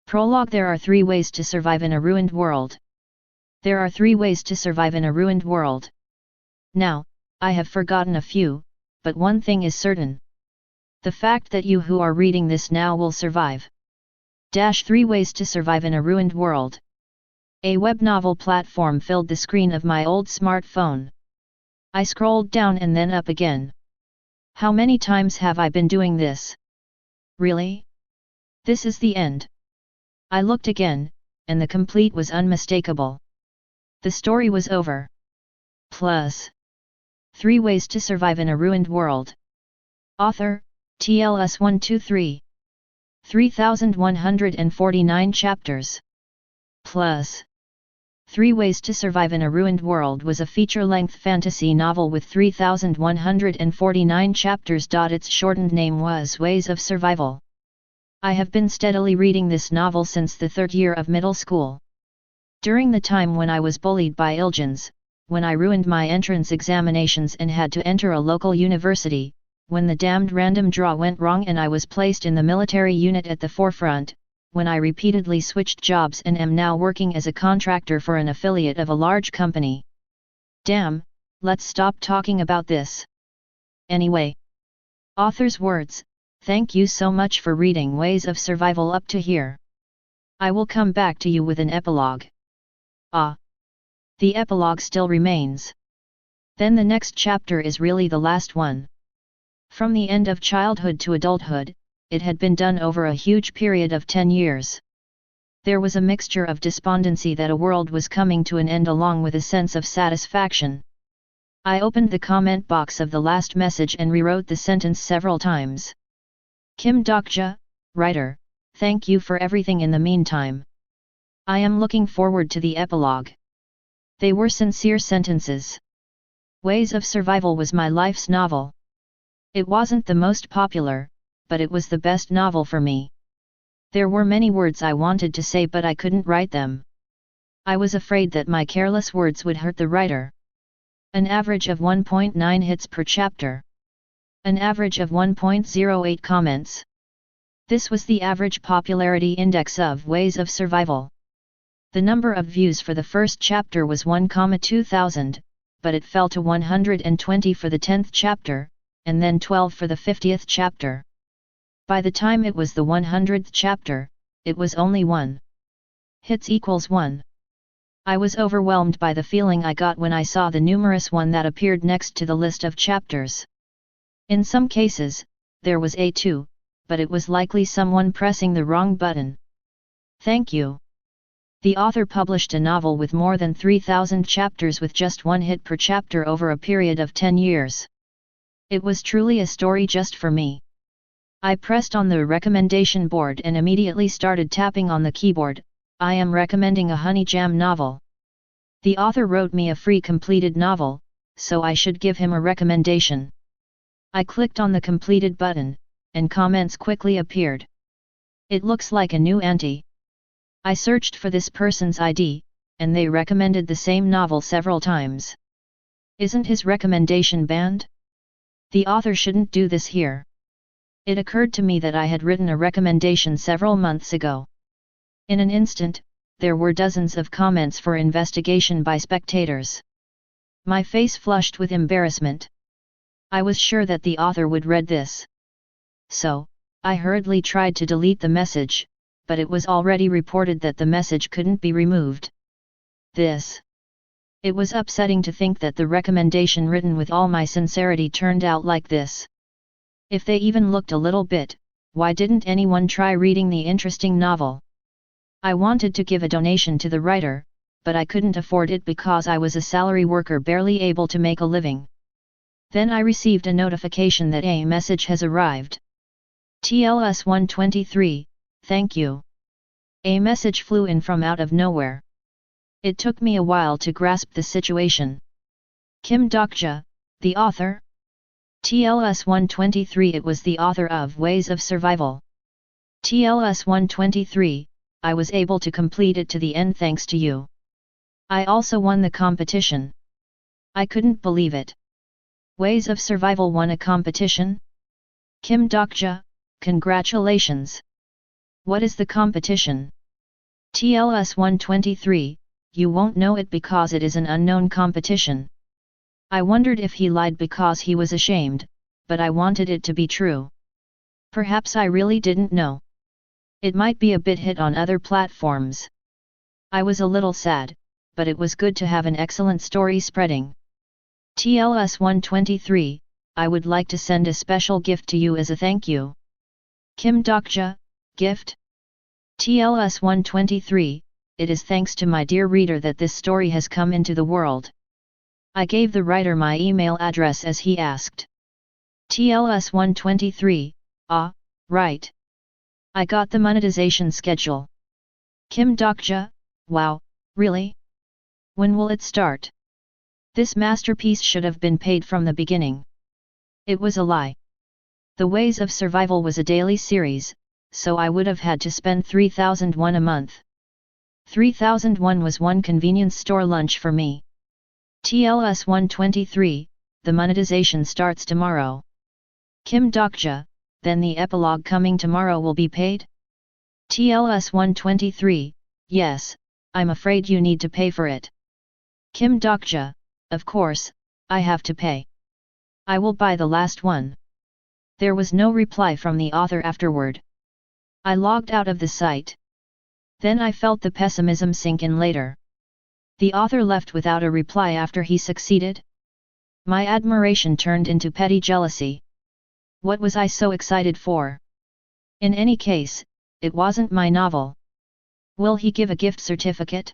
Prologue. There are 3 ways to survive in a ruined world. There are 3 ways to survive in a ruined world. Now, I have forgotten a few, but one thing is certain. The fact that you who are reading this now will survive. 3 ways to survive in a ruined world. A web novel platform filled the screen of my old smartphone. I scrolled down and then up again. How many times have I been doing this? Really? This is the end. I looked again, and the complete was unmistakable. The story was over. Plus 3 ways to survive in a ruined world. Author, TLS123. 3149 chapters. Plus 3 Ways to Survive in a Ruined World was a feature-length fantasy novel with 3149 chapters. Its shortened name was Ways of Survival. I have been steadily reading this novel since the 3rd year of middle school. During the time when I was bullied by Ilgens, when I ruined my entrance examinations and had to enter a local university, when the damned random draw went wrong and I was placed in the military unit at the forefront, when I repeatedly switched jobs and am now working as a contractor for an affiliate of a large company. Damn, let's stop talking about this. Anyway. Author's words, thank you so much for reading Ways of Survival up to here. I will come back to you with an epilogue. The epilogue still remains. Then the next chapter is really the last one. From the end of childhood to adulthood, it had been done over a huge period of 10 years. There was a mixture of despondency that a world was coming to an end along with a sense of satisfaction. I opened the comment box of the last message and rewrote the sentence several times. Kim Dokja, writer, thank you for everything in the meantime. I am looking forward to the epilogue. They were sincere sentences. Ways of Survival was my life's novel. It wasn't the most popular, but it was the best novel for me. There were many words I wanted to say but I couldn't write them. I was afraid that my careless words would hurt the writer. An average of 1.9 hits per chapter. An average of 1.08 comments. This was the average popularity index of Ways of Survival. The number of views for the first chapter was 1,200, but it fell to 120 for the 10th chapter, and then 12 for the 50th chapter. By the time it was the 100th chapter, it was only 1. Hits equals 1. I was overwhelmed by the feeling I got when I saw the numerous 1 that appeared next to the list of chapters. In some cases, there was a 2, but it was likely someone pressing the wrong button. Thank you. The author published a novel with more than 3,000 chapters with just 1 hit per chapter over a period of 10 years. It was truly a story just for me. I pressed on the recommendation board and immediately started tapping on the keyboard. I am recommending a Honey Jam novel. The author wrote me a free completed novel, so I should give him a recommendation. I clicked on the completed button, and comments quickly appeared. It looks like a new auntie. I searched for this person's ID, and they recommended the same novel several times. Isn't his recommendation banned? The author shouldn't do this here. It occurred to me that I had written a recommendation several months ago. In an instant, there were dozens of comments for investigation by spectators. My face flushed with embarrassment. I was sure that the author would read this. So, I hurriedly tried to delete the message, but it was already reported that the message couldn't be removed. It was upsetting to think that the recommendation written with all my sincerity turned out like this. If they even looked a little bit, why didn't anyone try reading the interesting novel? I wanted to give a donation to the writer, but I couldn't afford it because I was a salary worker barely able to make a living. Then I received a notification that a message has arrived. TLS123, thank you. A message flew in from out of nowhere. It took me a while to grasp the situation. Kim Dokja, the author? TLS123. It was the author of Ways of Survival. TLS123, I was able to complete it to the end thanks to you. I also won the competition. I couldn't believe it. Ways of Survival won a competition? Kim Dokja, congratulations. What is the competition? TLS 123, you won't know it because it is an unknown competition. I wondered if he lied because he was ashamed, but I wanted it to be true. Perhaps I really didn't know. It might be a bit hit on other platforms. I was a little sad, but it was good to have an excellent story spreading. TLS 123, I would like to send a special gift to you as a thank you. Kim Dokja, gift? TLS 123, it is thanks to my dear reader that this story has come into the world. I gave the writer my email address as he asked. TLS 123, right. I got the monetization schedule. Kim Dokja, wow, really? When will it start? This masterpiece should have been paid from the beginning. It was a lie. The Ways of Survival was a daily series, so I would have had to spend 3001 a month. 3001 was one convenience store lunch for me. TLS 123, the monetization starts tomorrow. Kim Dokja, then the epilogue coming tomorrow will be paid? TLS 123, yes, I'm afraid you need to pay for it. Kim Dokja, of course, I have to pay. I will buy the last one. There was no reply from the author afterward. I logged out of the site. Then I felt the pessimism sink in later. The author left without a reply after he succeeded? My admiration turned into petty jealousy. What was I so excited for? In any case, it wasn't my novel. Will he give a gift certificate?